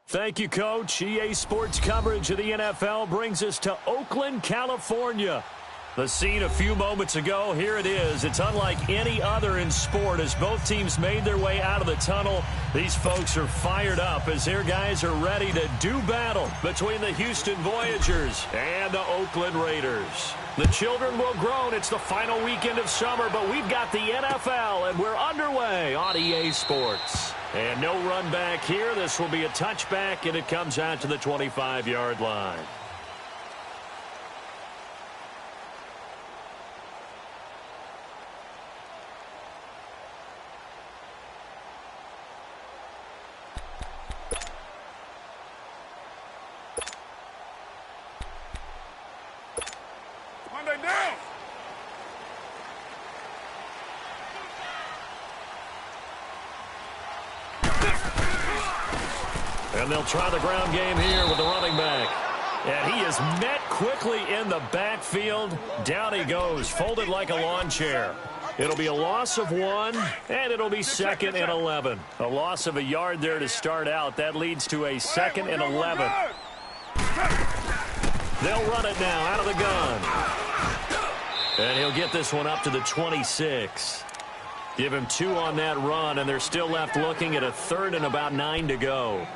Thank you, Coach. EA Sports coverage of the NFL brings us to Oakland, California. The scene a few moments ago, here it is. It's unlike any other in sport as both teams made their way out of the tunnel. These folks are fired up as their guys are ready to do battle between the Houston Voyagers and the Oakland Raiders. The children will groan. It's the final weekend of summer, but we've got the NFL, and we're underway on EA Sports. And no run back here. This will be a touchback, and it comes out to the 25-yard line. And they'll try the ground game here with the running back. And he is met quickly in the backfield. Down he goes, folded like a lawn chair. It'll be a loss of 1, and it'll be 2nd and 11. A loss of a yard there to start out. That leads to a 2nd and 11. They'll run it now out of the gun. And he'll get this one up to the 26. Give him 2 on that run, and they're still left looking at a 3rd and about 9 to go.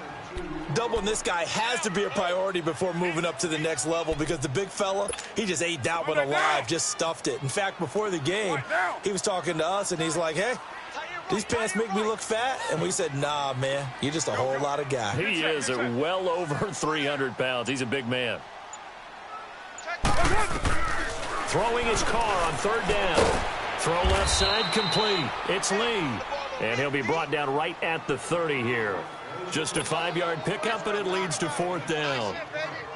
Doubling this guy has to be a priority before moving up to the next level because the big fella, he just ate that one alive, just stuffed it. In fact, before the game, he was talking to us, and he's like, hey, these pants make me look fat? And we said, nah, man, you're just a whole lot of guy. He is at well over 300 pounds. He's a big man. Throwing his car on 3rd down. Throw left side complete. It's Lee. And he'll be brought down right at the 30 here. Just a 5-yard pickup, and it leads to 4th down.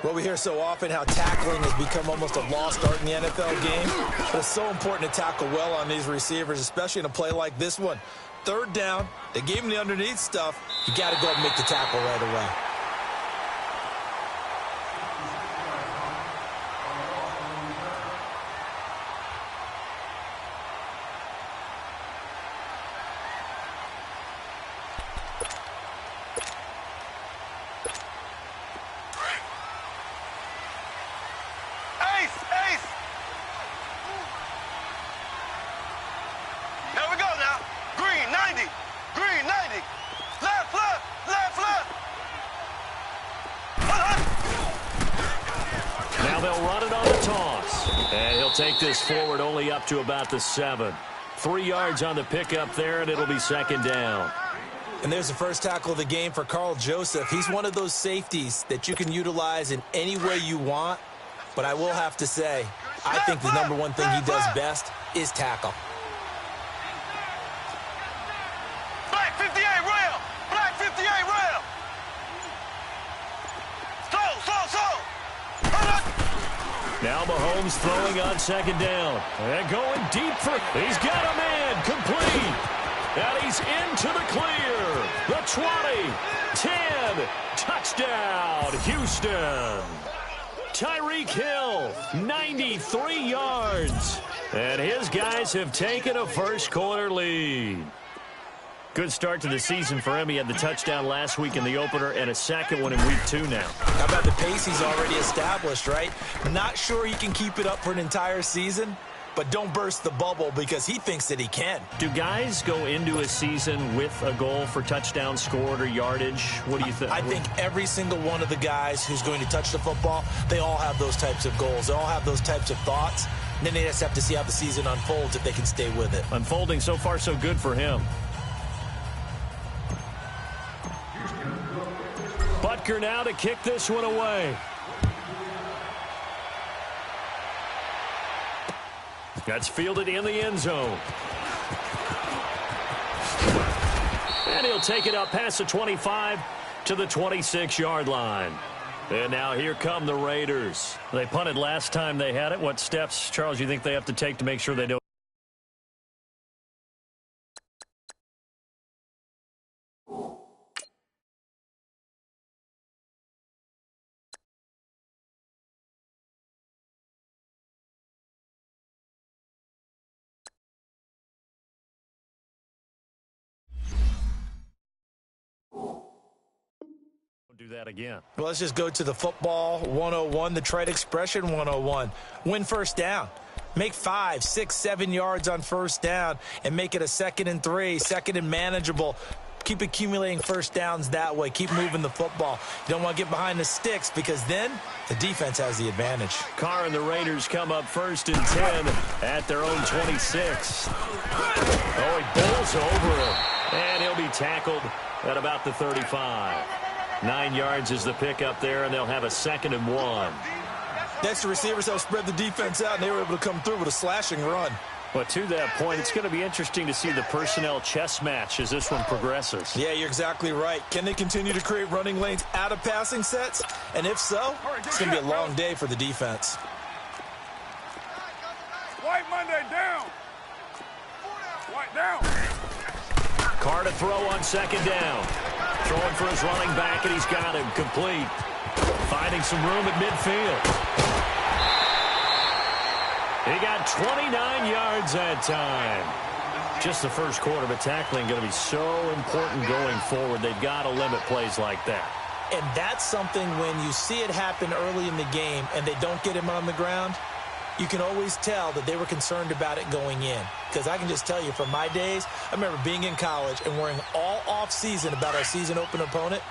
Well, we hear so often how tackling has become almost a lost art in the NFL game. But it's so important to tackle well on these receivers, especially in a play like this one. 3rd down, they gave him the underneath stuff. You got to go up and make the tackle right away. Take this forward only up to about the 7. 3 yards on the pickup there, and it'll be 2nd down. And there's the first tackle of the game for Carl Joseph. He's one of those safeties that you can utilize in any way you want. But I will have to say, I think the number one thing he does best is tackle. Black 58 rail! Black 58 rail! Slow! Now Mahomes throwing on 2nd down. And going deep for... He's got a man complete. And he's into the clear. The 20, 10, touchdown, Houston. Tyreek Hill, 93 yards. And his guys have taken a first-quarter lead. Good start to the season for him. He had the touchdown last week in the opener and a 2nd one in week 2 now. How about the pace he's already established, right? Not sure he can keep it up for an entire season, but don't burst the bubble because he thinks that he can. Do guys go into a season with a goal for touchdown scored or yardage? What do you think? I think every single one of the guys who's going to touch the football, they all have those types of goals. They all have those types of thoughts. And then they just have to see how the season unfolds if they can stay with it. Unfolding so far so good for him. Butker now to kick this one away. That's fielded in the end zone. And he'll take it up past the 25 to the 26-yard line. And now here come the Raiders. They punted last time they had it. What steps, Charles, you think they have to take to make sure they don't? Do that again. Well, let's just go to the football 101, the trade expression 101. Win first down. Make 5, 6, 7 yards on first down and make it a 2nd and 3, 2nd and manageable. Keep accumulating first downs that way. Keep moving the football. You don't want to get behind the sticks because then the defense has the advantage. Carr and the Raiders come up 1st and 10 at their own 26. Oh, he bowls over him. And he'll be tackled at about the 35. 9 yards is the pickup there, and they'll have a 2nd and 1. Next, the receivers have spread the defense out, and they were able to come through with a slashing run. But to that point, it's going to be interesting to see the personnel chess match as this one progresses. Yeah, you're exactly right. Can they continue to create running lanes out of passing sets? And if so, it's going to be a long day for the defense. White Monday down. White down. Carr to throw on 2nd down. Throwing for his running back, and he's got him complete. Finding some room at midfield. He got 29 yards that time. Just the first quarter, but tackling going to be so important going forward. They've got to limit plays like that. And that's something when you see it happen early in the game and they don't get him on the ground, you can always tell that they were concerned about it going in. Because I can just tell you from my days, I remember being in college and worrying all off-season about our season opener opponent,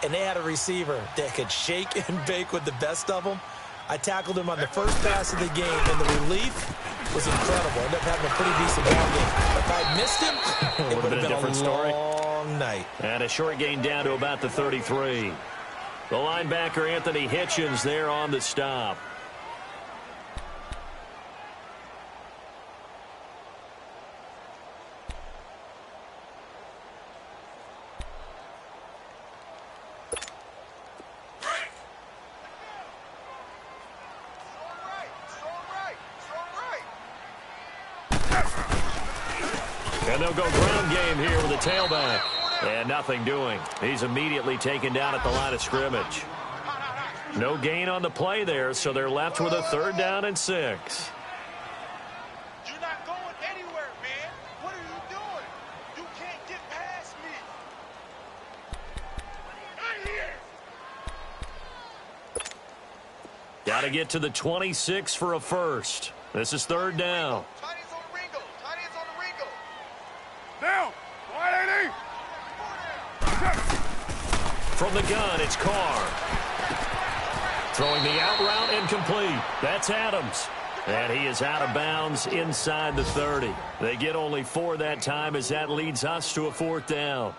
and they had a receiver that could shake and bake with the best of them. I tackled him on the first pass of the game, and the relief was incredible. I ended up having a pretty decent ball game. If I missed him, it would have been a different long night. And a short gain down to about the 33. The linebacker, Anthony Hitchens, there on the stop. And they'll go ground game here with a tailback. And nothing doing. He's immediately taken down at the line of scrimmage. No gain on the play there, so they're left with a 3rd down and 6. You're not going anywhere, man. What are you doing? You can't get past me. Right here. Got to get to the 26 for a first. This is 3rd down. Tight ends on the Ringo. Tight ends on the Ringo. Down. 180. From the gun, it's Carr. Throwing the out route incomplete. That's Adams. And he is out of bounds inside the 30. They get only 4 that time as that leads us to a 4th down.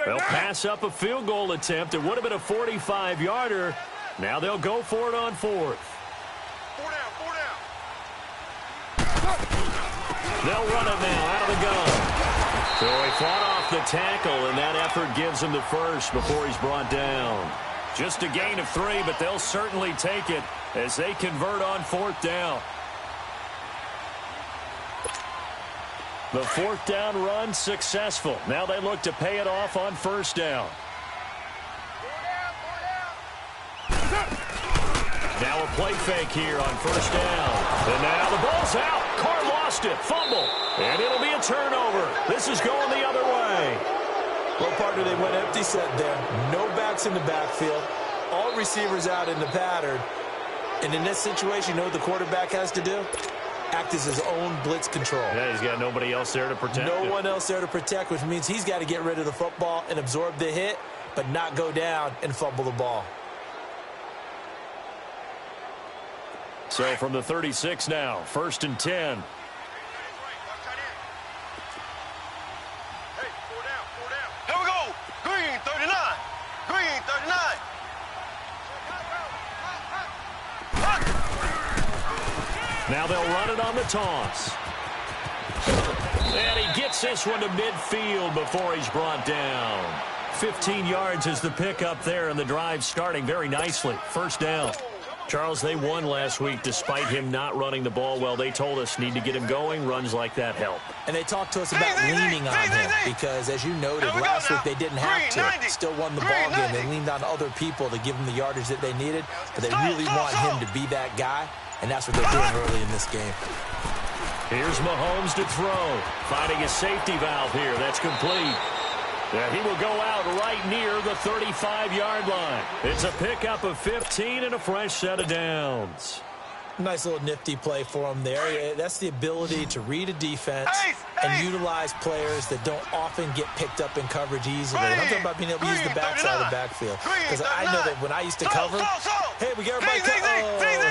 They'll pass up a field goal attempt. It would have been a 45-yarder. Now they'll go for it on 4th. 4 down, 4 down. They'll run it now out of the gun. So he fought off the tackle, and that effort gives him the first before he's brought down. Just a gain of 3, but they'll certainly take it as they convert on 4th down. The 4th down run successful. Now they look to pay it off on 1st down. Now a play fake here on 1st down. And now the ball's out. Carr lost it. Fumble. And it'll be a turnover. This is going the other way. Well, partner, they went empty set there. No backs in the backfield. All receivers out in the pattern. And in this situation, you know what the quarterback has to do? Act as his own blitz control. Yeah, he's got nobody else there to protect No him. one else there to protect, which means he's got to get rid of the football and absorb the hit, but not go down and fumble the ball. So from the 36 now, 1st and 10. Hey, 4 down, 4 down. Here we go. Green, 39. Green, 39. Now they'll run it on the toss. And he gets this one to midfield before he's brought down. 15 yards is the pickup there, and the drive starting very nicely. 1st down. Charles, they won last week despite him not running the ball well. They told us need to get him going. Runs like that help. And they talked to us about leaning on him because, as you noted, last week they didn't have to. Still won the ball game. They leaned on other people to give them the yardage that they needed, but they really want him to be that guy, and that's what they're doing early in this game. Here's Mahomes to throw. Finding a safety valve here. That's complete. Yeah, he will go out right near the 35-yard line. It's a pickup of 15 and a fresh set of downs. Nice little nifty play for him there. That's the ability to read a defense and utilize players that don't often get picked up in coverage easily. And I'm talking about being able to use the backside of the backfield. Because I know that when I used to cover, hey, we got everybody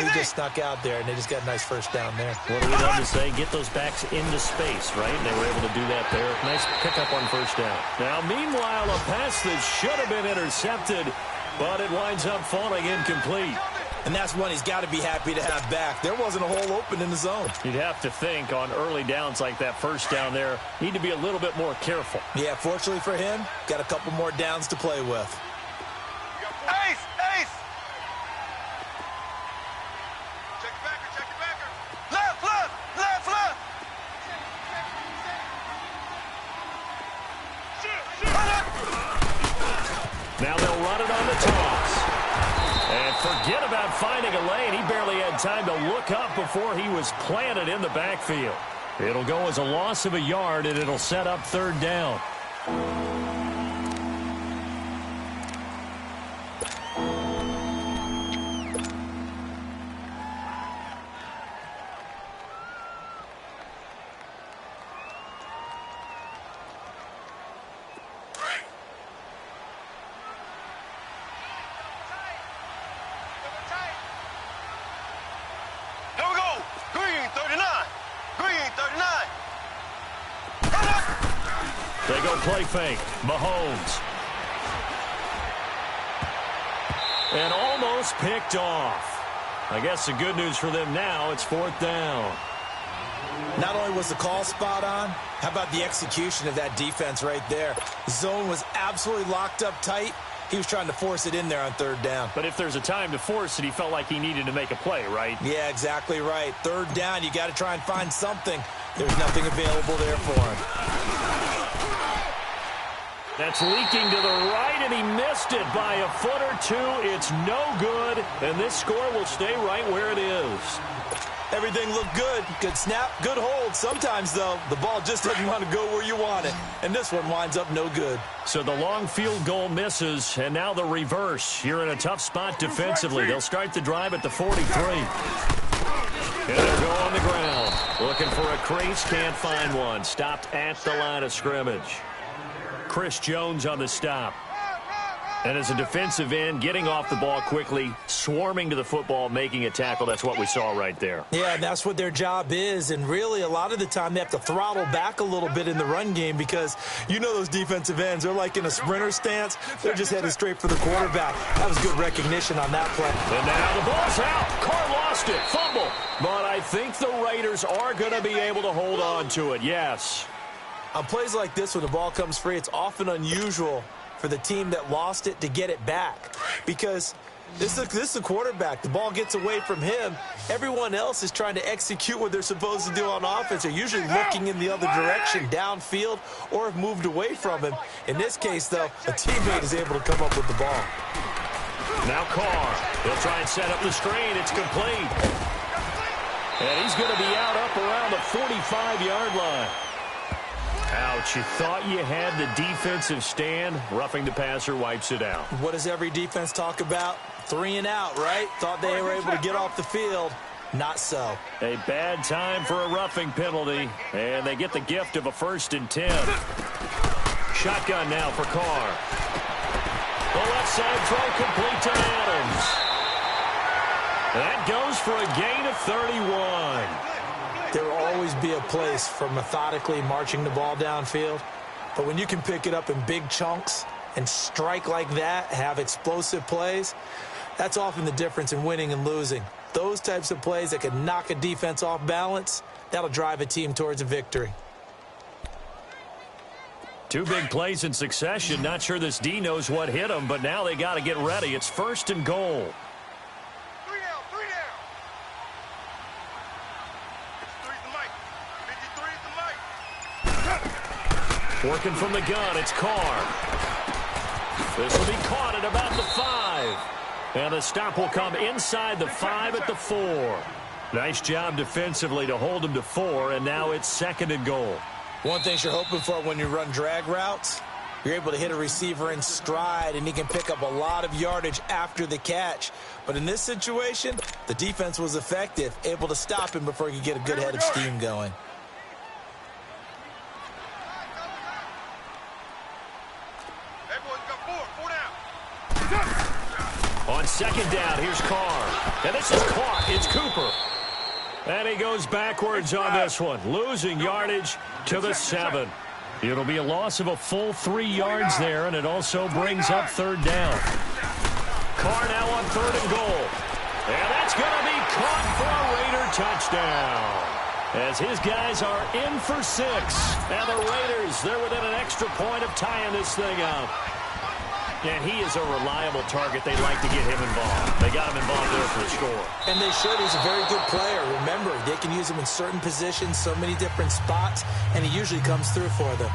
he just snuck out there, and they just got a nice first down there. What do we love to say? Get those backs into space, right? And they were able to do that there. Nice pickup on first down. Now, meanwhile, a pass that should have been intercepted, but it winds up falling incomplete. And that's one he's got to be happy to have back. There wasn't a hole open in the zone. You'd have to think on early downs like that first down there, need to be a little bit more careful. Yeah, fortunately for him, got a couple more downs to play with. Ace! Ace! Check your backer, check your backer. Left, left, left, left. Now they'll run it on the toss. And forget about finding a lane. He barely had time to look up before he was planted in the backfield. It'll go as a loss of a yard, and it'll set up third down. They go play fake. Mahomes. And almost picked off. I guess the good news for them now, it's fourth down. Not only was the call spot on, how about the execution of that defense right there? The zone was absolutely locked up tight. He was trying to force it in there on third down. But if there's a time to force it, he felt like he needed to make a play, right? Yeah, exactly right. Third down, you got to try and find something. There's nothing available there for him. That's leaking to the right, and he missed it by a foot or two. It's no good, and this score will stay right where it is. Everything looked good. Good snap, good hold. Sometimes, though, the ball just doesn't want to go where you want it. And this one winds up no good. So the long field goal misses, and now the reverse. You're in a tough spot defensively. They'll start the drive at the 43. And they'll go on the ground. Looking for a crease, can't find one. Stopped at the line of scrimmage. Chris Jones on the stop. And as a defensive end, getting off the ball quickly, swarming to the football, making a tackle. That's what we saw right there. Yeah, and that's what their job is. And really, a lot of the time, they have to throttle back a little bit in the run game because you know those defensive ends, they're like in a sprinter stance. They're just headed straight for the quarterback. That was good recognition on that play. And now the ball's out. Carr lost it. Fumble. But I think the Raiders are going to be able to hold on to it. Yes. On plays like this, when the ball comes free, it's often unusual for the team that lost it to get it back because this is the quarterback. The ball gets away from him. Everyone else is trying to execute what they're supposed to do on offense. They're usually looking in the other direction, downfield, or have moved away from him. In this case, though, a teammate is able to come up with the ball. Now Carr. He'll try and set up the screen. It's complete. And he's going to be out up around the 45-yard line. Ouch, you thought you had the defensive stand. Roughing the passer wipes it out. What does every defense talk about? 3 and out, right? Thought they were able to get off the field. Not so. A bad time for a roughing penalty, and they get the gift of a 1st and 10. Shotgun now for Carr. The left side throw complete to Adams. That goes for a gain of 31. There will always be a place for methodically marching the ball downfield. But when you can pick it up in big chunks and strike like that, have explosive plays, that's often the difference in winning and losing. Those types of plays that can knock a defense off balance, that'll drive a team towards a victory. 2 big plays in succession. Not sure this D knows what hit him, but now they got to get ready. It's 1st and goal. 3 out, 3 Working from the gun, it's Carr. This will be caught at about the 5. And the stop will come inside the 5 at the 4. Nice job defensively to hold him to 4, and now it's 2nd and goal. One thing you're hoping for when you run drag routes, you're able to hit a receiver in stride, and he can pick up a lot of yardage after the catch. But in this situation, the defense was effective, able to stop him before he could get a good head of steam going. On 2nd down, here's Carr. And this is caught. It's Cooper. And he goes backwards on this one, losing yardage to the 7. It'll be a loss of a full 3 yards there, and it also brings up 3rd down. Carr now on 3rd and goal. And that's going to be caught for a Raider touchdown. As his guys are in for 6. And the Raiders, they're within an extra point of tying this thing up. And he is a reliable target. They'd like to get him involved. They got him involved there for the score. And they should. He's a very good player. Remember, they can use him in certain positions, so many different spots, and he usually comes through for them.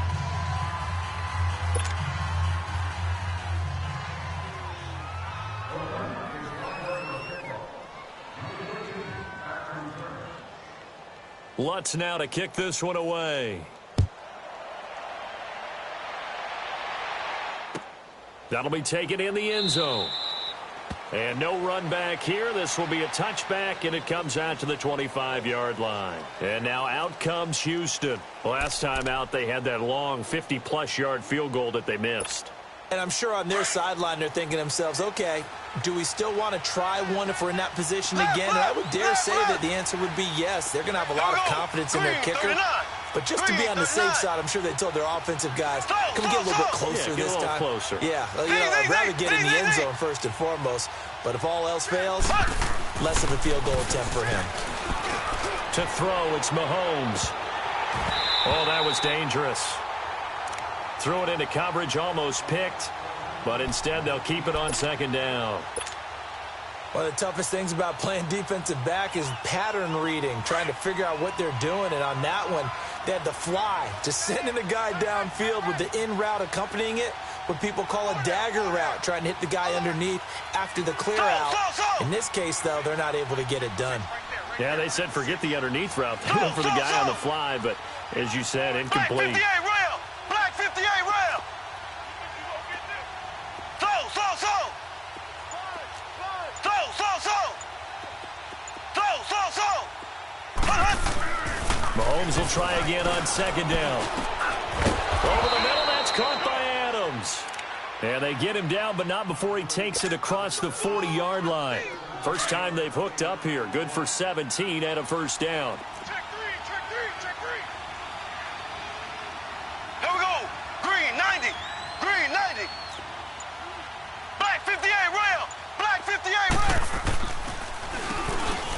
Lutz now to kick this one away. That'll be taken in the end zone. And no run back here. This will be a touchback, and it comes out to the 25-yard line. And now out comes Houston. Last time out, they had that long 50-plus yard field goal that they missed. And I'm sure on their sideline, they're thinking to themselves, okay, do we still want to try one if we're in that position again? And I would dare say that the answer would be yes. They're going to have a lot of confidence in their kicker. But just to be on the safe side, I'm sure they told their offensive guys, can we get a little bit closer this time? Closer. Yeah, I'd rather get in the end zone first and foremost. But if all else fails, less of a field goal attempt for him. To throw, it's Mahomes. Oh, that was dangerous. Threw it into coverage, almost picked. But instead, they'll keep it on 2nd down. One of the toughest things about playing defensive back is pattern reading, trying to figure out what they're doing. And on that one, they had the fly, just sending a guy downfield with the in route accompanying it, what people call a dagger route, trying to hit the guy underneath after the clear out. In this case, though, they're not able to get it done. Yeah, they said forget the underneath route. They went for the guy on the fly, but as you said, incomplete. Black 58 rail! Black 58 rail! Mahomes will try again on 2nd down. Over the middle, that's caught by Adams. And they get him down, but not before he takes it across the 40-yard line. First time they've hooked up here. Good for 17 and a 1st down. Check three. Here we go. Green 90. Green 90. Black 58 rail. Black 58 rail.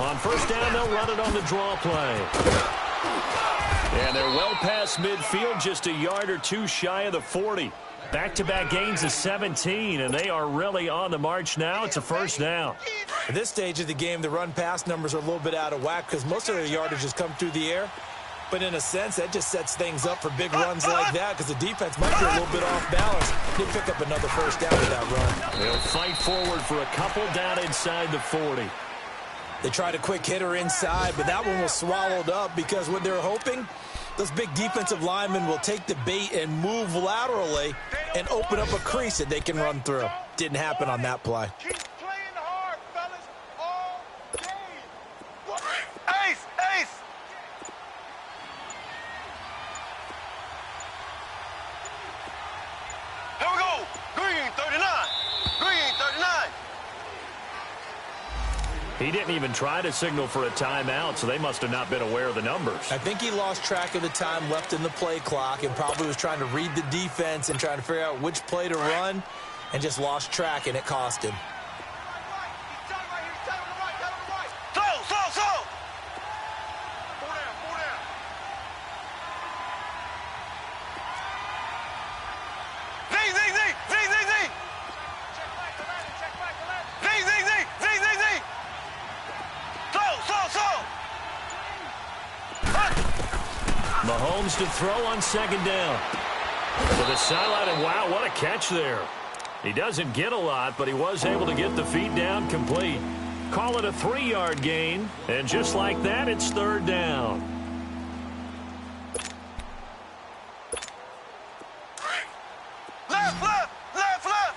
On 1st down, they'll run it on the draw play. And they're well past midfield, just a yard or two shy of the 40. Back-to-back gains of 17, and they are really on the march now. It's a 1st down. At this stage of the game, the run-pass numbers are a little bit out of whack because most of their yardage has come through the air. But in a sense, that just sets things up for big runs like that because the defense might be a little bit off balance. They pick up another 1st down with that run. They'll fight forward for a couple down inside the 40. They tried a quick hitter inside, but that one was swallowed up because what they're hoping, those big defensive linemen will take the bait and move laterally and open up a crease that they can run through. Didn't happen on that play. Keep playing hard, fellas, all game. Ace! Here we go. Green 39. Green 39. He didn't even try to signal for a timeout, so they must have not been aware of the numbers. I think he lost track of the time left in the play clock and probably was trying to read the defense and trying to figure out which play to run and just lost track, and it cost him. Slow. Mahomes to throw on 2nd down. To the sideline, and wow, what a catch there. He doesn't get a lot, but he was able to get the feet down complete. Call it a 3-yard gain, and just like that, it's third down. Left, left, left, left.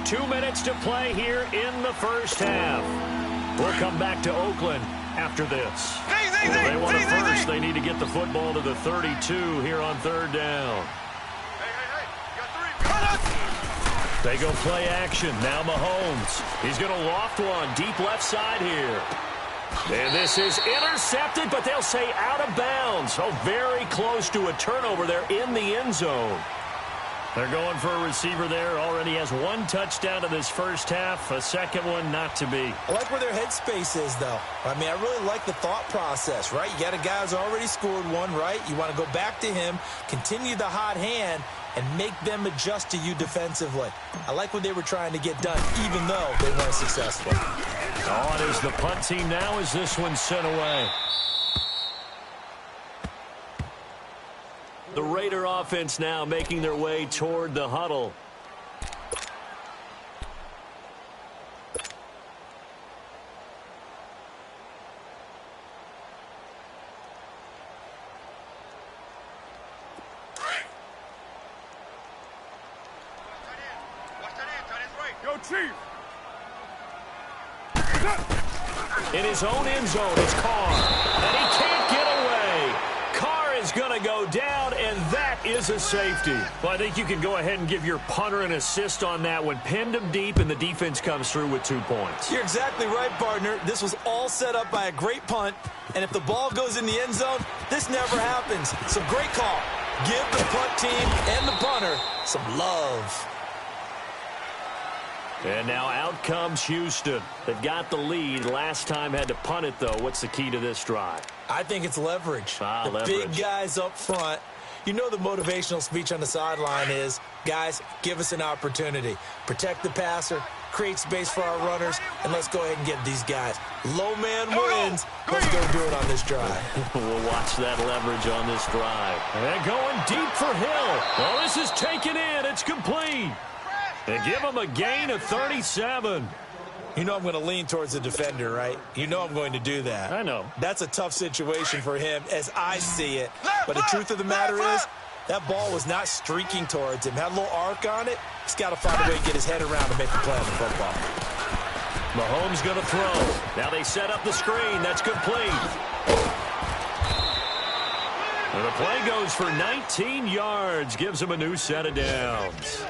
2 minutes to play here in the first half. We'll come back to Oakland after this. They want it first. They need to get the football to the 32 here on third down. They go play action. Now Mahomes. He's going to loft one deep left side here. And this is intercepted, but they'll say out of bounds. Oh, very close to a turnover there in the end zone. They're going for a receiver there. Already has 1 touchdown in this first half. A second one not to be. I like where their headspace is, though. I mean, I really like the thought process, right? You got a guy who's already scored one, right? You want to go back to him, continue the hot hand, and make them adjust to you defensively. I like what they were trying to get done, even though they weren't successful. On is the punt team now as this one's sent away. The Raider offense now making their way toward the huddle. Yo, Chief. In his own end zone, it's Carr. And he can't get away. Carr is going to go down, and that is a safety. Well, I think you can go ahead and give your punter an assist on that one. Pinned him deep, and the defense comes through with 2 points. You're exactly right, partner. This was all set up by a great punt, and if the ball goes in the end zone, this never happens. So great call. Give the punt team and the punter some love. And now out comes Houston. They've got the lead. Last time had to punt it, though. What's the key to this drive? I think it's leverage. The leverage. Big guys up front. You know the motivational speech on the sideline is, guys, give us an opportunity. Protect the passer, create space for our runners, and let's go ahead and get these guys. Low man wins. Let's go do it on this drive. We'll watch that leverage on this drive. And going deep for Hill. Well, this is taken in. It's complete. They give him a gain of 37. You know I'm going to lean towards the defender, right? You know I'm going to do that. I know. That's a tough situation for him as I see it. But the truth of the matter is, that ball was not streaking towards him. Had a little arc on it. He's got to find a way to get his head around to make the play on the football. Mahomes going to throw. Now they set up the screen. That's complete. And the play goes for 19 yards. Gives him a new set of downs.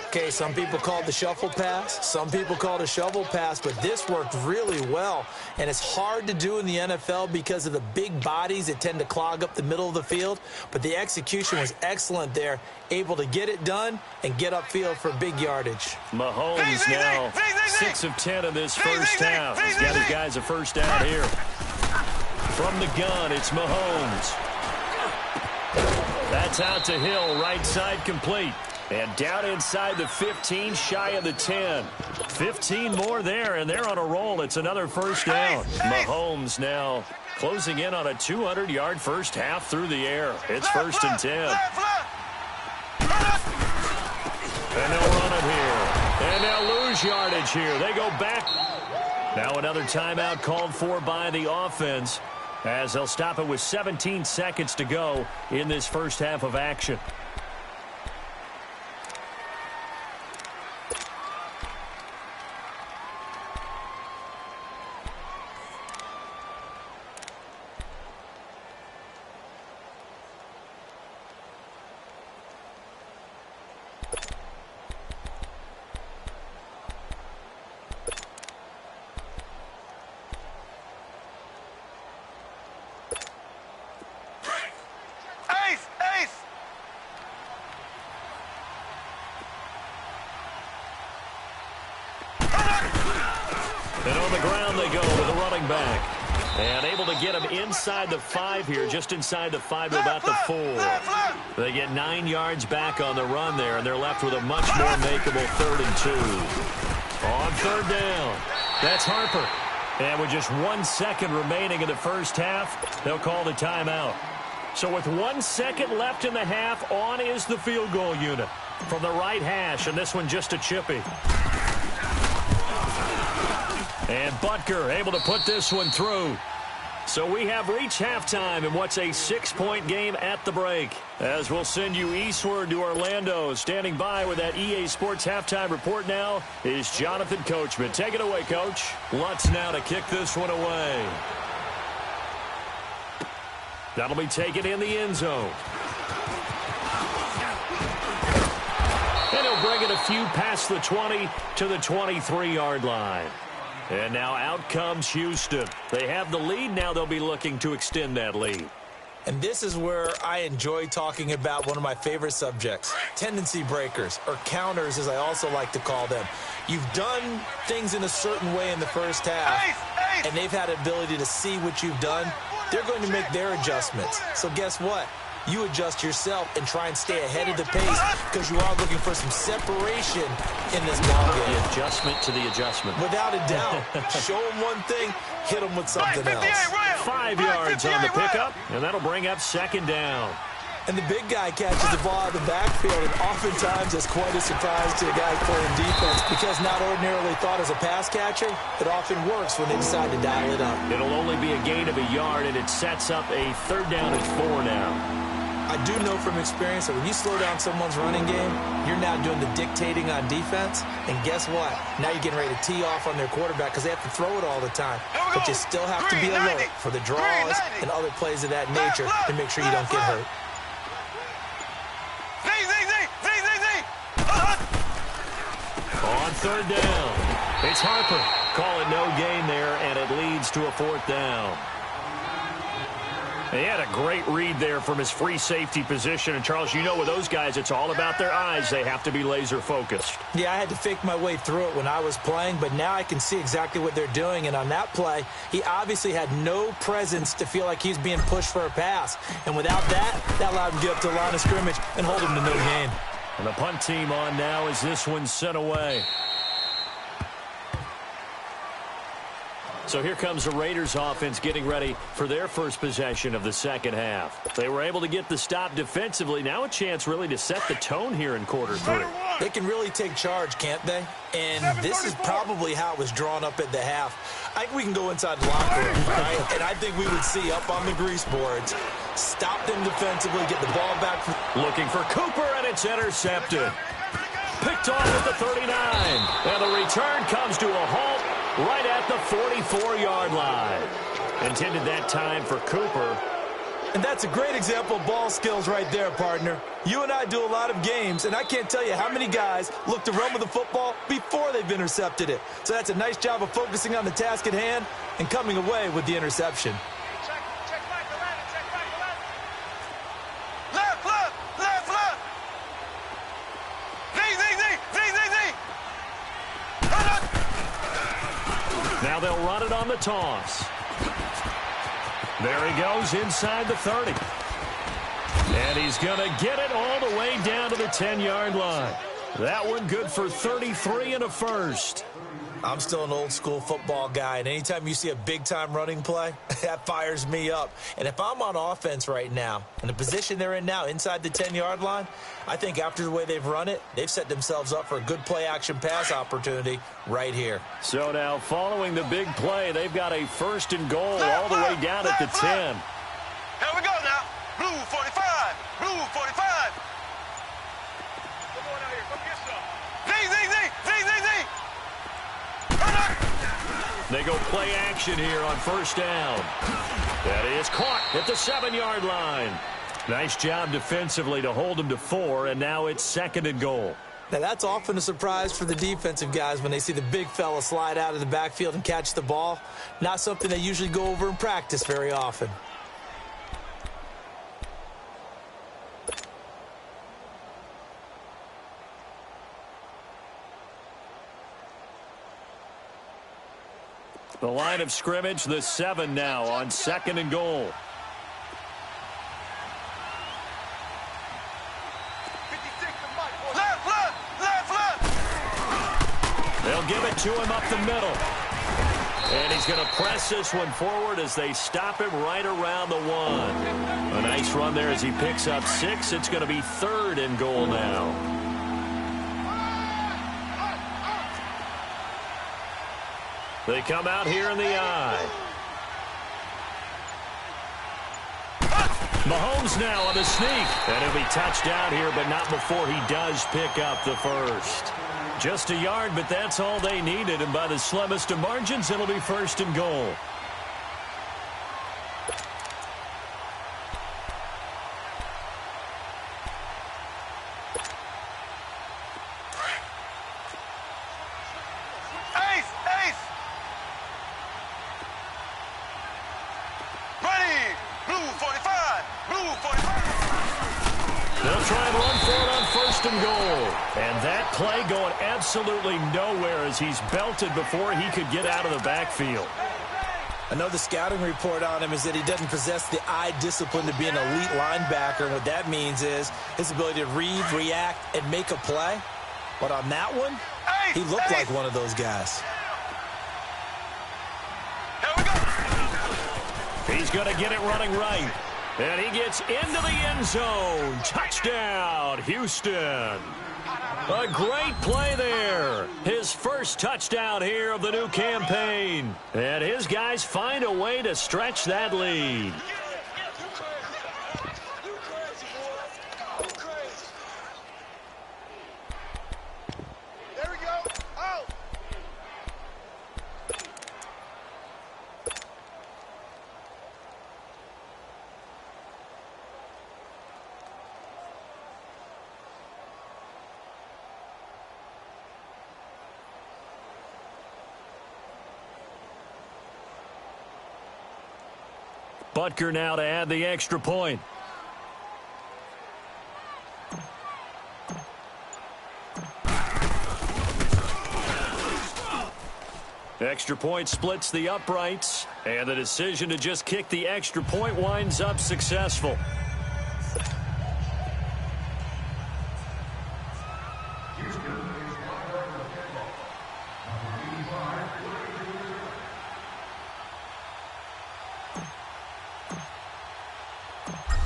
Okay, some people call it the shuffle pass. Some people call it a shovel pass, but this worked really well. And it's hard to do in the NFL because of the big bodies that tend to clog up the middle of the field. But the execution was excellent there, able to get it done and get upfield for big yardage. Mahomes now 6 of 10 in this first half. He's got his guys a first down here. From the gun, it's Mahomes. That's out to Hill, right side complete. And down inside the 15, shy of the 10. 15 more there, and they're on a roll. It's another first down. Mahomes now closing in on a 200-yard first half through the air. It's first and 10. And they'll run it here. And they'll lose yardage here. They go back. Now another timeout called for by the offense, as they'll stop it with 17 seconds to go in this first half of action. And on the ground they go with the running back. And able to get him inside the 5 here, just inside the 5 to about the 4. They get 9 yards back on the run there, and they're left with a much more makeable 3rd and 2. On 3rd down. That's Harper. And with just 1 second remaining in the first half, they'll call the timeout. So with 1 second left in the half, on is the field goal unit from the right hash, and this one just a chippy. And Butker able to put this one through. So we have reached halftime in what's a 6-point game at the break. As we'll send you eastward to Orlando. Standing by with that EA Sports halftime report now is Jonathan Coachman. Take it away, Coach. Lutz now to kick this one away. That'll be taken in the end zone. And he'll bring it a few past the 20 to the 23-yard line. And now out comes Houston. They have the lead. Now they'll be looking to extend that lead. And this is where I enjoy talking about one of my favorite subjects, tendency breakers, or counters as I also like to call them. You've done things in a certain way in the first half, and they've had an ability to see what you've done. They're going to make their adjustments. So guess what? You adjust yourself and try and stay ahead of the pace because you are looking for some separation in this ball game. The adjustment to the adjustment. Without a doubt. Show them one thing, hit them with something else. 5 yards on the pickup, and that'll bring up second down. And the big guy catches the ball out of the backfield, and oftentimes it's quite a surprise to a guy playing defense because not ordinarily thought as a pass catcher, it often works when they decide to dial it up. It'll only be a gain of a yard, and it sets up a 3rd down and 4 now. I do know from experience that when you slow down someone's running game, you're now doing the dictating on defense. And guess what? Now you're getting ready to tee off on their quarterback because they have to throw it all the time. But you still have to be alert for the draws and other plays of that nature to make sure you don't get hurt. On 3rd down, it's Harper. Calling no gain there, and it leads to a 4th down. He had a great read there from his free safety position. And, Charles, you know with those guys, it's all about their eyes. They have to be laser-focused. Yeah, I had to fake my way through it when I was playing, but now I can see exactly what they're doing. And on that play, he obviously had no presence to feel like he's being pushed for a pass. And without that, that allowed him to get up to the line of scrimmage and hold him to no gain. And the punt team on now as this one's sent away. So here comes the Raiders offense getting ready for their first possession of the second half. They were able to get the stop defensively. Now a chance really to set the tone here in quarter 3. They can really take charge, can't they? And this is probably how it was drawn up at the half. I think we can go inside the locker room, right? And I think we would see up on the grease boards, stop them defensively, get the ball back. Looking for Cooper, and it's intercepted. Picked off at the 39. And the return comes to a halt right at the 44-yard line. Intended that time for Cooper. And that's a great example of ball skills right there, partner. You and I do a lot of games, and I can't tell you how many guys look to run with the football before they've intercepted it. So that's a nice job of focusing on the task at hand and coming away with the interception. Now they'll run it on the toss. There he goes inside the 30. And he's going to get it all the way down to the 10-yard line. That one good for 33 and a first. I'm still an old-school football guy, and anytime you see a big-time running play, that fires me up. And if I'm on offense right now, in the position they're in now, inside the 10-yard line, I think after the way they've run it, they've set themselves up for a good play-action pass opportunity right here. So now, following the big play, they've got a 1st and goal all the way down at the 10. Here we go now. Blue 45. Blue 45. Come on out here. Come get some. Z. They go play action here on 1st down. That is caught at the 7-yard line. Nice job defensively to hold them to 4, and now it's 2nd and goal. Now, that's often a surprise for the defensive guys when they see the big fella slide out of the backfield and catch the ball. Not something they usually go over in practice very often. The line of scrimmage, the 7 now on 2nd and goal. Left. They'll give it to him up the middle. And he's going to press this one forward as they stop him right around the 1. A nice run there as he picks up 6. It's going to be 3rd and goal now. They come out here in the eye. Mahomes now on the sneak. And he'll be touched down here, but not before he does pick up the first. Just a yard, but that's all they needed. And by the slimmest of margins, it'll be 1st and goal. Absolutely nowhere as he's belted before he could get out of the backfield. I know the scouting report on him is that he doesn't possess the eye discipline to be an elite linebacker. And what that means is his ability to read, react, and make a play. But on that one, he looked like one of those guys. He's going to get it running right. And he gets into the end zone. Touchdown, Houston. A great play there. His first touchdown here of the new campaign. And his guys find a way to stretch that lead. There we go. Oh. Butker now to add the extra point. Extra point splits the uprights, and the decision to just kick the extra point winds up successful.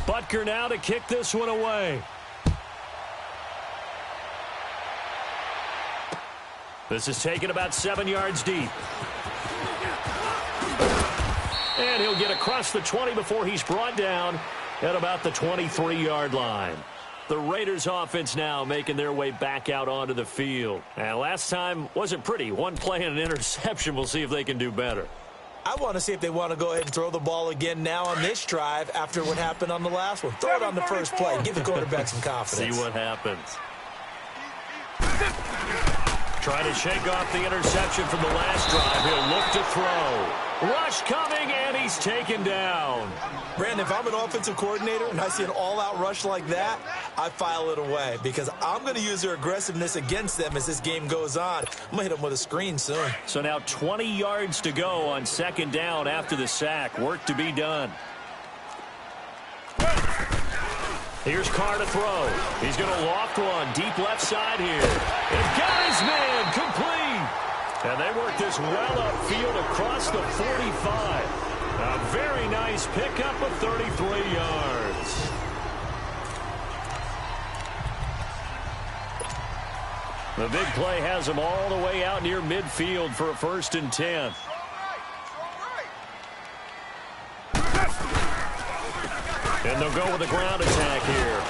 Butker now to kick this one away. This is taken about 7 yards deep. And he'll get across the 20 before he's brought down at about the 23-yard line. The Raiders offense now making their way back out onto the field. And last time wasn't pretty. One play and an interception. We'll see if they can do better. I want to see if they want to go ahead and throw the ball again now on this drive after what happened on the last one. Throw it on the first play. Give the quarterback some confidence. See what happens. Trying to shake off the interception from the last drive. He'll look to throw. Rush coming, and he's taken down. Brandon, if I'm an offensive coordinator and I see an all-out rush like that, I file it away because I'm going to use their aggressiveness against them as this game goes on. I'm going to hit them with a screen soon. So now 20 yards to go on 2nd down after the sack. Work to be done. Here's Carr to throw. He's going to loft one deep left side here. And got his man complete. And they work this well upfield across the 45. A very nice pickup of 33 yards. The big play has him all the way out near midfield for a 1st and 10. And they'll go with a ground attack here.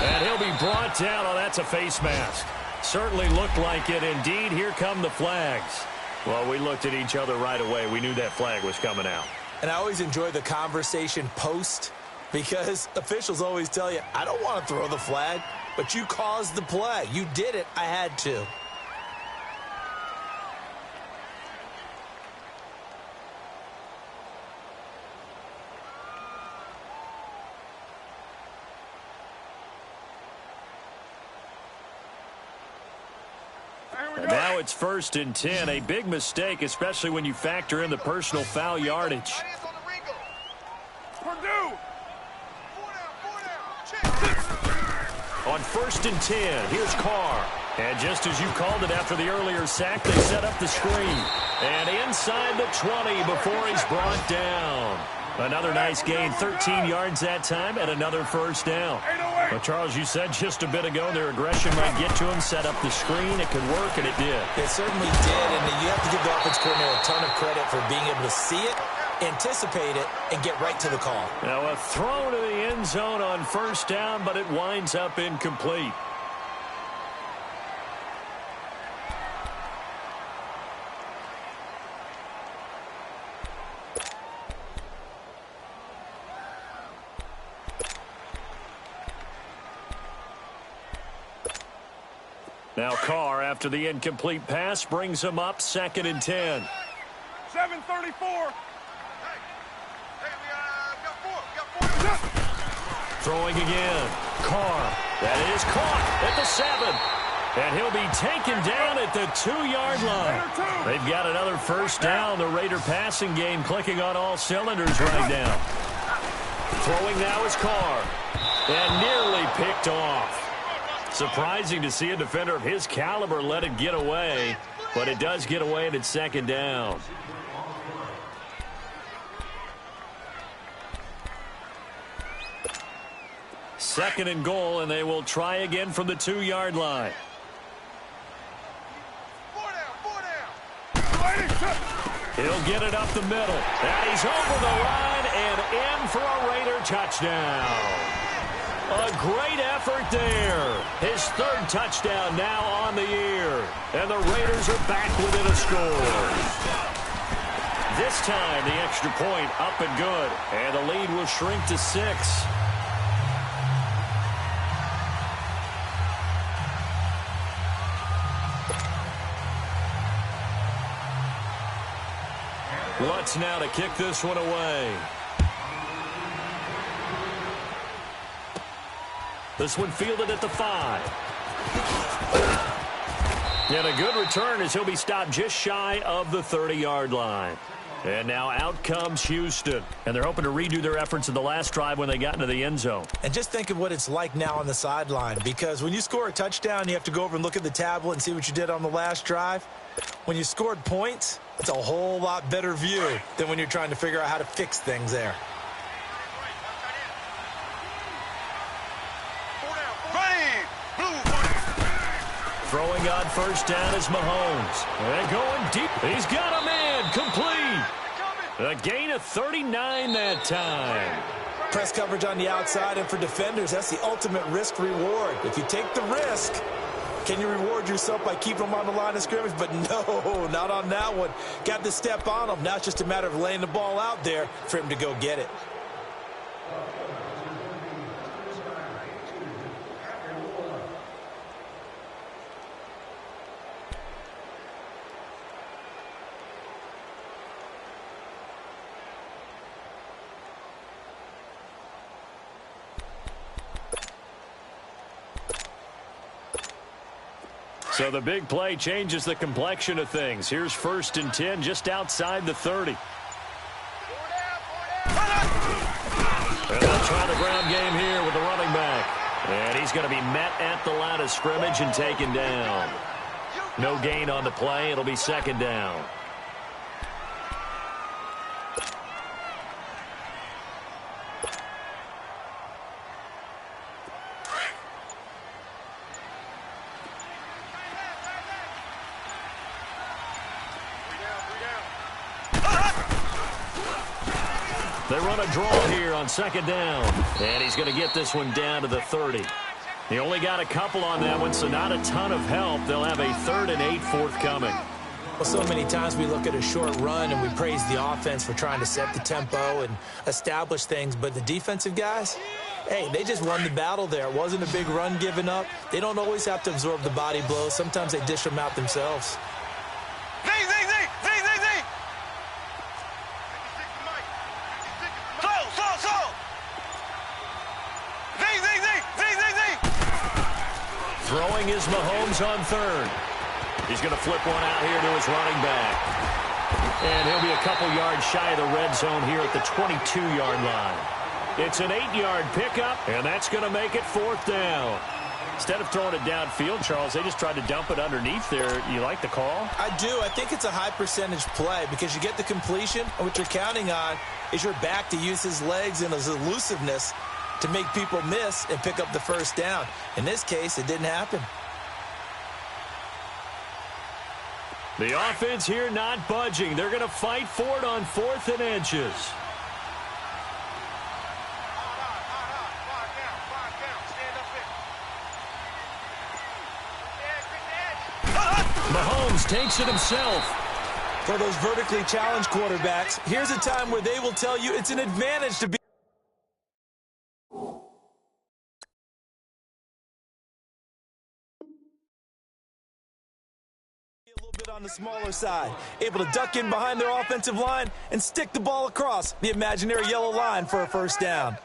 And he'll be brought down. Oh, that's a face mask. Certainly looked like it. Indeed, here come the flags. Well, we looked at each other right away. We knew that flag was coming out. And I always enjoy the conversation post because officials always tell you, I don't want to throw the flag, but you caused the play. You did it. I had to. Now it's 1st and 10. A big mistake, especially when you factor in the personal foul yardage. On 1st and 10, here's Carr. And just as you called it after the earlier sack, they set up the screen. And inside the 20 before he's brought down. Another nice gain, 13 yards that time, and another first down. But, Charles, you said just a bit ago their aggression might get to him, set up the screen. It could work, and it did. It certainly did, and you have to give the offense coordinator a ton of credit for being able to see it, anticipate it, and get right to the call. Now a throw to the end zone on first down, but it winds up incomplete. Now Carr, after the incomplete pass, brings him up 2nd and 10. 7:34. Throwing again. Carr. That is caught at the 7. And he'll be taken down at the 2-yard line. They've got another first down. The Raider passing game clicking on all cylinders right now. Throwing now is Carr. And nearly picked off. Surprising to see a defender of his caliber let it get away, but it does get away and it's 2nd down. Second and goal, and they will try again from the 2-yard line. He'll get it up the middle. And he's over the line and in for a Raider touchdown. A great effort there. His 3rd touchdown now on the year. And the Raiders are back within a score. This time, the extra point up and good. And the lead will shrink to 6. Lutz now to kick this one away. This one fielded at the 5. And a good return as he'll be stopped just shy of the 30-yard line. And now out comes Houston. And they're hoping to redo their efforts in the last drive when they got into the end zone. And just think of what it's like now on the sideline, because when you score a touchdown, you have to go over and look at the tablet and see what you did on the last drive. When you scored points, it's a whole lot better view than when you're trying to figure out how to fix things there. Throwing on first down is Mahomes. And going deep. He's got a man complete. A gain of 39 that time. Press coverage on the outside, and for defenders, that's the ultimate risk-reward. If you take the risk, can you reward yourself by keeping them on the line of scrimmage? But no, not on that one. Got the step on him. Now it's just a matter of laying the ball out there for him to go get it. So the big play changes the complexion of things. Here's 1st and 10 just outside the 30. And they'll try the ground game here with the running back. And he's going to be met at the line of scrimmage and taken down. No gain on the play. It'll be 2nd down. They run a draw here on 2nd down. And he's going to get this one down to the 30. He only got a couple on that one, so not a ton of help. They'll have a 3rd and 8 forthcoming. Well, so many times we look at a short run and we praise the offense for trying to set the tempo and establish things. But the defensive guys, hey, they just won the battle there. It wasn't a big run given up. They don't always have to absorb the body blows. Sometimes they dish them out themselves. Throwing is Mahomes on 3rd. He's going to flip one out here to his running back. And he'll be a couple yards shy of the red zone here at the 22-yard line. It's an 8-yard pickup, and that's going to make it 4th down. Instead of throwing it downfield, Charles, they just tried to dump it underneath there. You like the call? I do. I think it's a high percentage play because you get the completion, and what you're counting on is your back to use his legs and his elusiveness to make people miss and pick up the first down. In this case, it didn't happen. The offense here not budging. They're going to fight for it on 4th and inches. Mahomes takes it himself. For those vertically challenged quarterbacks, here's a time where they will tell you it's an advantage to be a little bit on the smaller side, able to duck in behind their offensive line and stick the ball across the imaginary yellow line for a first down.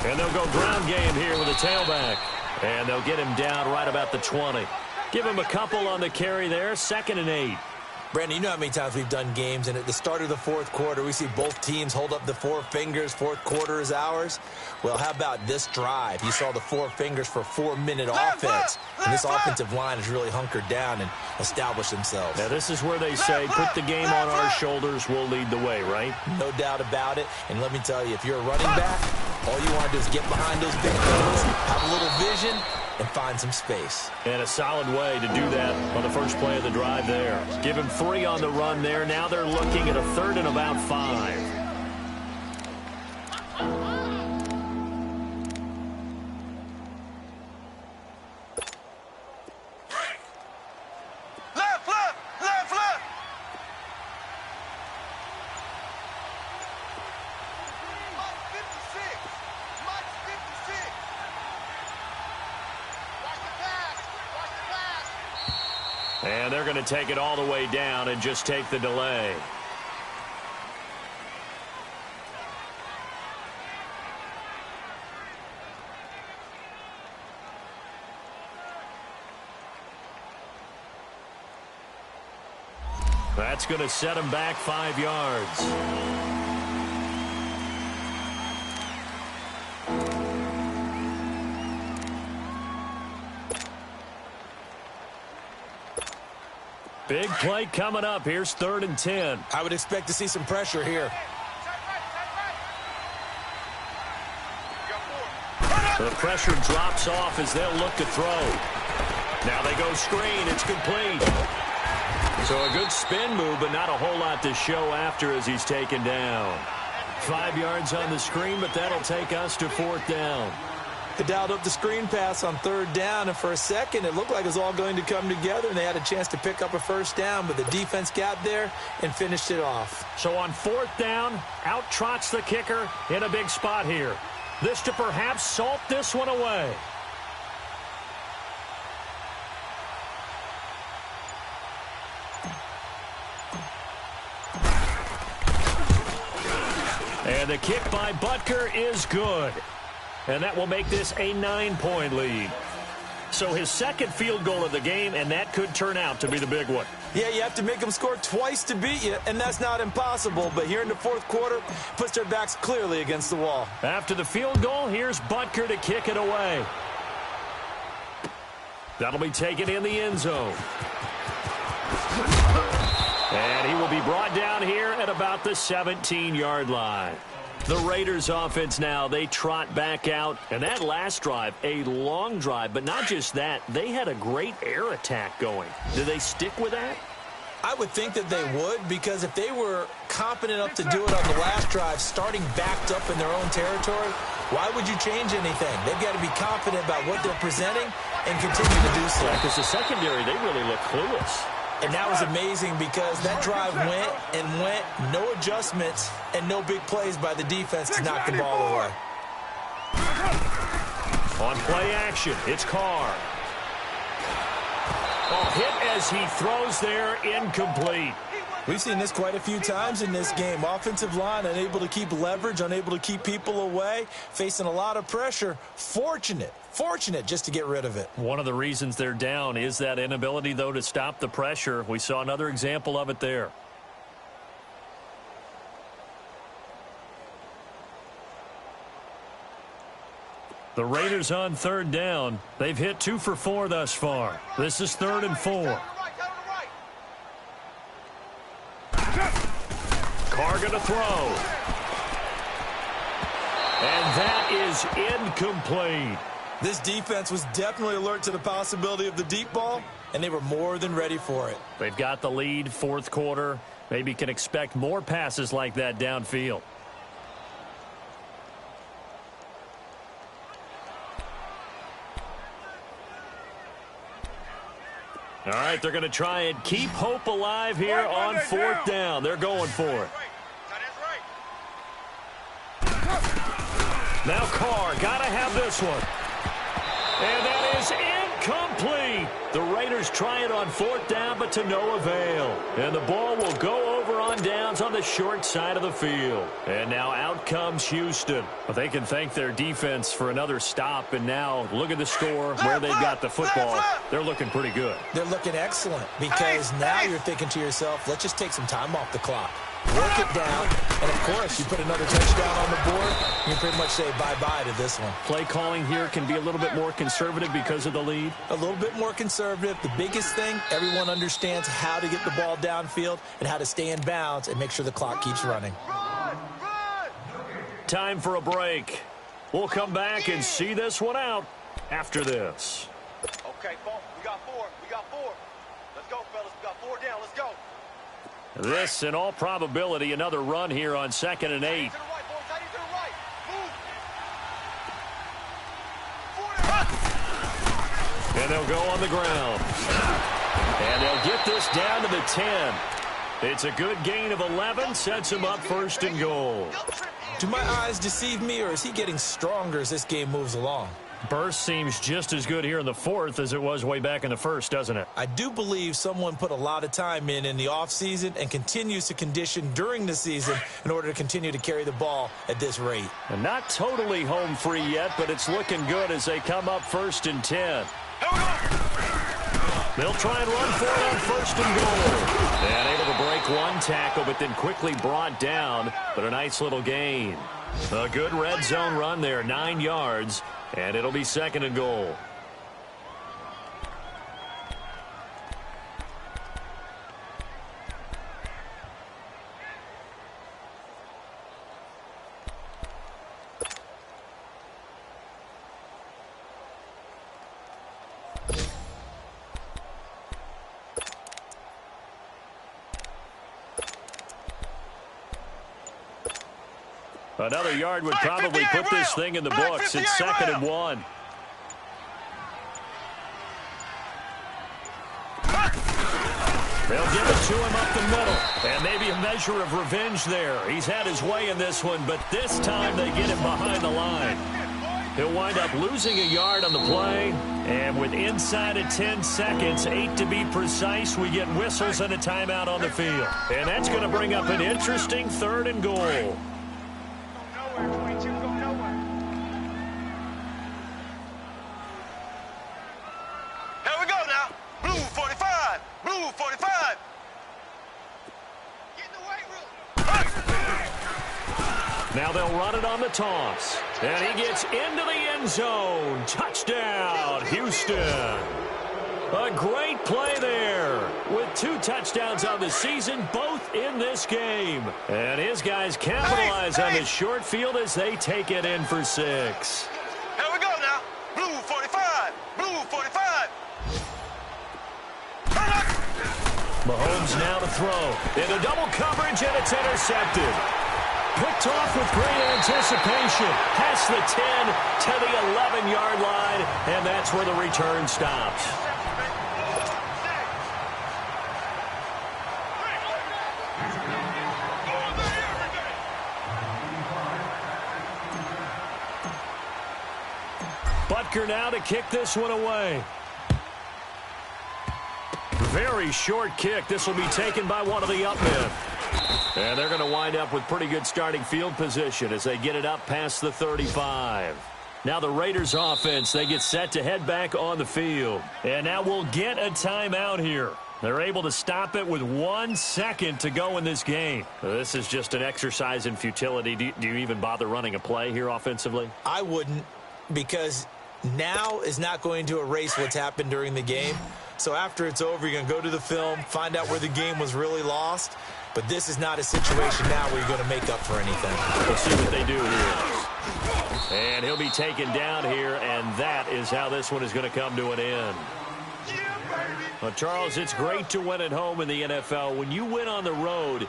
And they'll go ground game here with a tailback. And they'll get him down right about the 20. Give him a couple on the carry there. 2nd and 8. Brandon, you know how many times we've done games, and at the start of the 4th quarter, we see both teams hold up the 4 fingers, 4th quarter is ours. Well, how about this drive? You saw the 4 fingers for 4-minute offense, and this offensive line has really hunkered down and established themselves. Now, this is where they say, put the game on our shoulders, we'll lead the way, right? No doubt about it, and let me tell you, if you're a running back, all you want to do is get behind those big fellas, have a little vision, and find some space. And a solid way to do that on the first play of the drive there. Give him 3 on the run there. Now they're looking at a 3rd and about 5. Left, left, left, left. Mike 56. Mike 56. Watch the pass. Watch the pass. And they're going to take it all the way down and just take the delay. That's going to set him back 5 yards. Big play coming up. Here's 3rd and 10. I would expect to see some pressure here. The pressure drops off as they'll look to throw. Now they go screen. It's complete. So a good spin move, but not a whole lot to show after as he's taken down. 5 yards on the screen, but that'll take us to 4th down. They dialed up the screen pass on 3rd down, and for a second, it looked like it was all going to come together, and they had a chance to pick up a first down, but the defense got there and finished it off. So on 4th down, out trots the kicker in a big spot here. This to perhaps salt this one away. And the kick by Butker is good. And that will make this a 9-point lead. So his 2nd field goal of the game, and that could turn out to be the big one. Yeah, you have to make them score twice to beat you, and that's not impossible. But here in the 4th quarter, puts their backs clearly against the wall. After the field goal, here's Butker to kick it away. That'll be taken in the end zone. And he will be brought down here at about the 17-yard line. The Raiders offense now, they trot back out. And that last drive, a long drive, but not just that. They had a great air attack going. Do they stick with that? I would think that they would, because if they were competent enough to do it on the last drive, starting backed up in their own territory, why would you change anything? They've got to be confident about what they're presenting and continue to do so. Because the secondary, they really look clueless. And that was amazing because that drive went and went, no adjustments and no big plays by the defense to knock the ball away. On play action, it's Carr. Oh, hit as he throws there, incomplete. We've seen this quite a few times in this game. Offensive line unable to keep leverage, unable to keep people away, facing a lot of pressure. Fortunate just to get rid of it. One of the reasons they're down is that inability, though, to stop the pressure. We saw another example of it there. The Raiders on third down. They've hit 2 for 4 thus far. This is 3rd and 4. Carr going to throw. And that is incomplete. This defense was definitely alert to the possibility of the deep ball, and they were more than ready for it. They've got the lead, 4th quarter. Maybe can expect more passes like that downfield. All right, they're going to try and keep hope alive here on 4th down. They're going for it. Now Carr, got to have this one. And that is incomplete. The Raiders try it on 4th down, but to no avail. And the ball will go over on downs on the short side of the field. And now out comes Houston. But they can thank their defense for another stop. And now look at the score, where they've got the football. They're looking pretty good. They're looking excellent because now you're thinking to yourself, let's just take some time off the clock. Work it down, and of course, you put another touchdown on the board, you can pretty much say bye-bye to this one. Play calling here can be a little bit more conservative because of the lead. A little bit more conservative. The biggest thing, everyone understands how to get the ball downfield and how to stay in bounds and make sure the clock keeps running. Time for a break. We'll come back and see this one out after this. Okay, folks, we got 4. We got 4. Let's go, fellas. We got 4 down. Let's go. This, in all probability, another run here on 2nd and 8. And they'll go on the ground. And they'll get this down to the 10. It's a good gain of 11, sets him up 1st and goal. Do my eyes deceive me, or is he getting stronger as this game moves along? Burst seems just as good here in the 4th as it was way back in the 1st, doesn't it? I do believe someone put a lot of time in the offseason and continues to condition during the season in order to continue to carry the ball at this rate. And not totally home free yet, but it's looking good as they come up 1st and 10. They'll try and run for it on 1st and goal. And able to break one tackle, but then quickly brought down. But a nice little gain. A good red zone run there, 9 yards. And it'll be 2nd and goal. Another yard would probably put this thing in the books. It's 2nd and 1. They'll give it to him up the middle. And maybe a measure of revenge there. He's had his way in this one, but this time they get him behind the line. He'll wind up losing a yard on the play. And with inside of 10 seconds, 8 to be precise, we get whistles and a timeout on the field. And that's going to bring up an interesting 3rd and goal. Now they'll run it on the toss. And he gets into the end zone. Touchdown, Houston. A great play there with 2 touchdowns on the season, both in this game. And his guys capitalize on this short field as they take it in for 6. Here we go now. Blue 45. Blue 45. Mahomes now to throw. Into double coverage, and it's intercepted. Picked off with great anticipation. Past the 10 to the 11-yard line, and that's where the return stops. Butker now to kick this one away. very short kick. This will be taken by one of the up men. And they're going to wind up with pretty good starting field position as they get it up past the 35. Now the Raiders offense, they get set to head back on the field. And now we'll get a timeout here. They're able to stop it with 1 second to go in this game. This is just an exercise in futility. Do you even bother running a play here offensively? I wouldn't, because now is not going to erase what's happened during the game. So after it's over, you're going to go to the film, find out where the game was really lost. But this is not a situation now where you're going to make up for anything. Let's see what they do here. And he'll be taken down here, and that is how this one is going to come to an end. Well, Charles, it's great to win at home in the NFL. When you win on the road,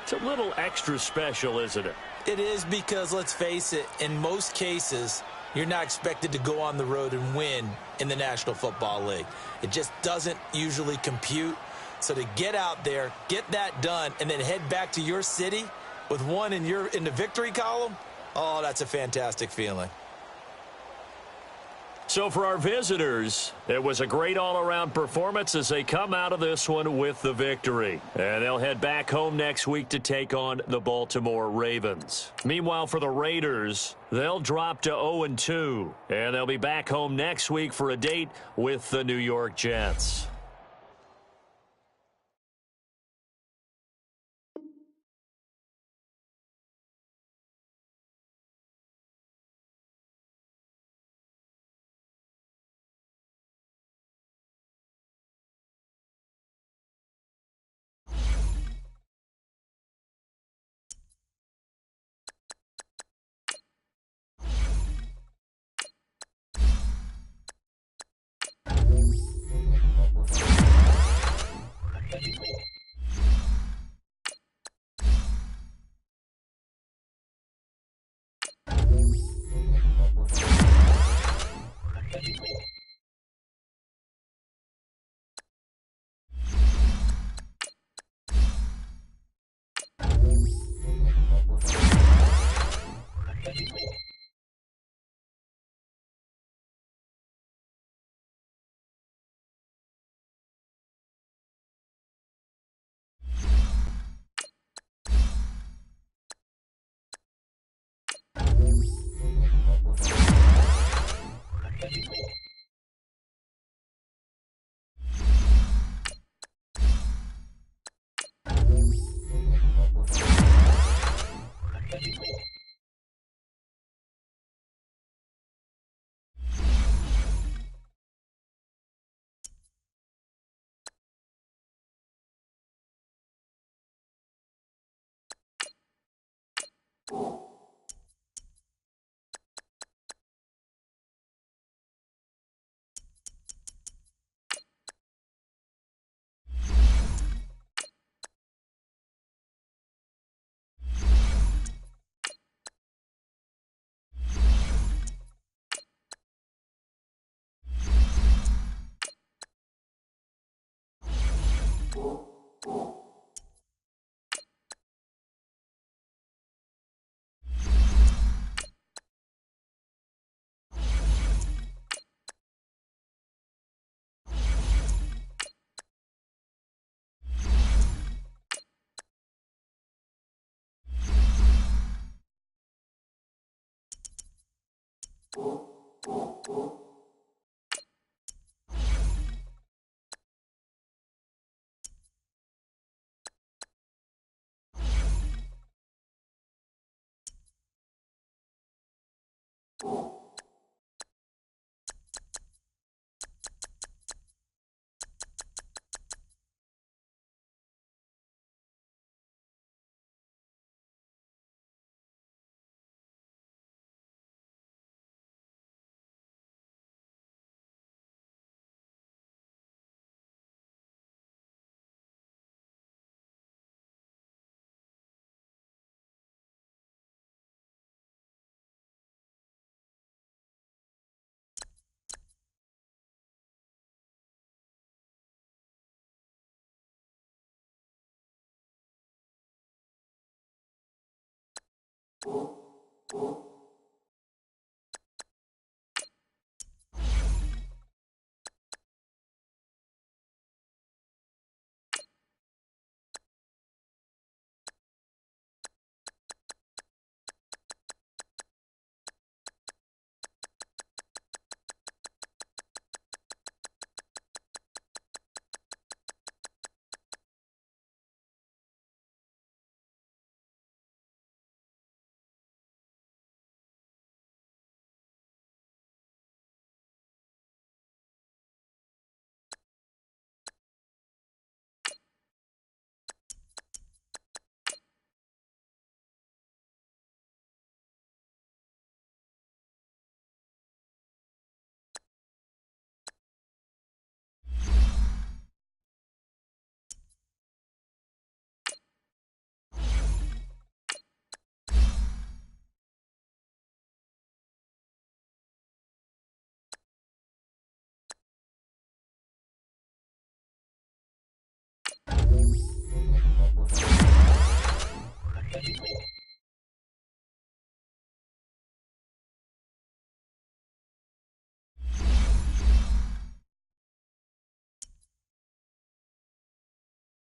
it's a little extra special, isn't it? It is, because, let's face it, in most cases, you're not expected to go on the road and win in the National Football League. It just doesn't usually compute. So to get out there, get that done, and then head back to your city with one in the victory column, oh, that's a fantastic feeling. So for our visitors, it was a great all-around performance as they come out of this one with the victory. And they'll head back home next week to take on the Baltimore Ravens. Meanwhile, for the Raiders, they'll drop to 0-2. And they'll be back home next week for a date with the New York Jets.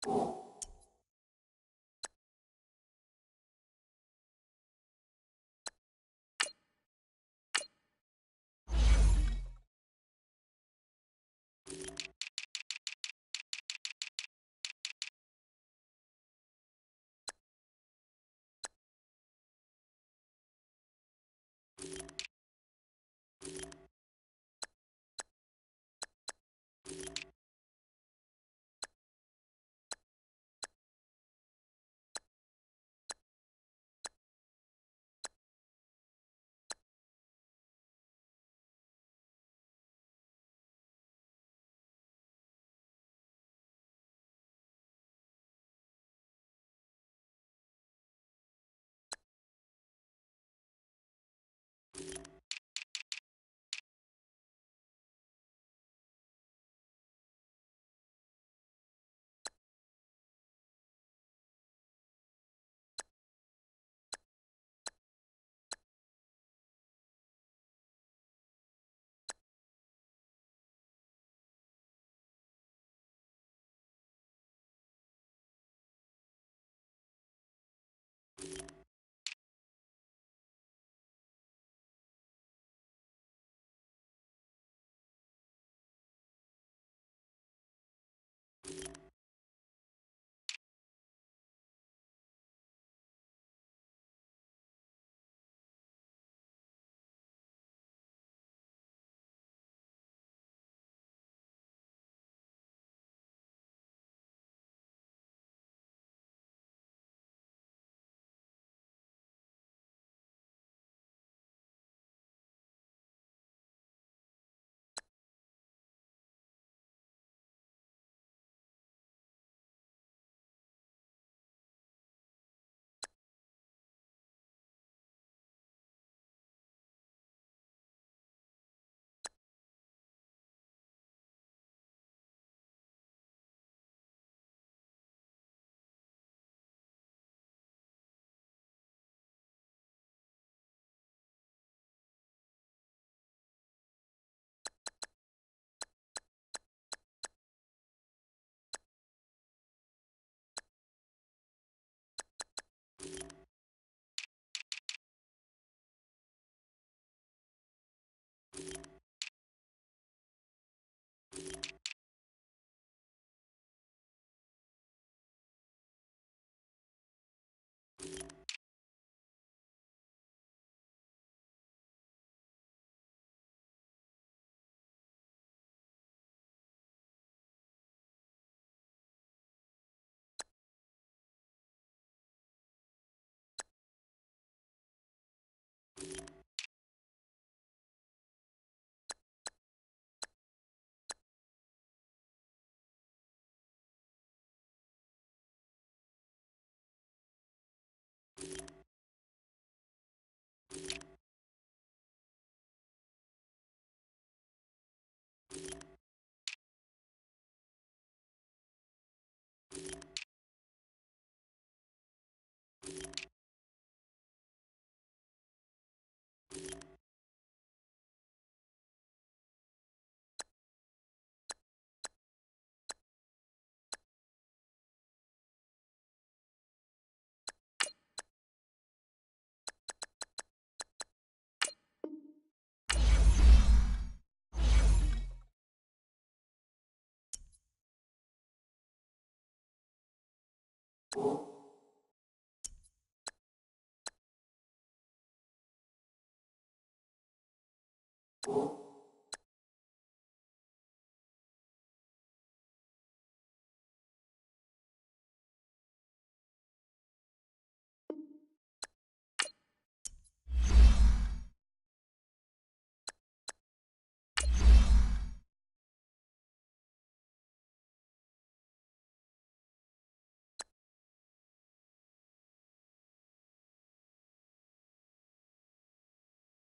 you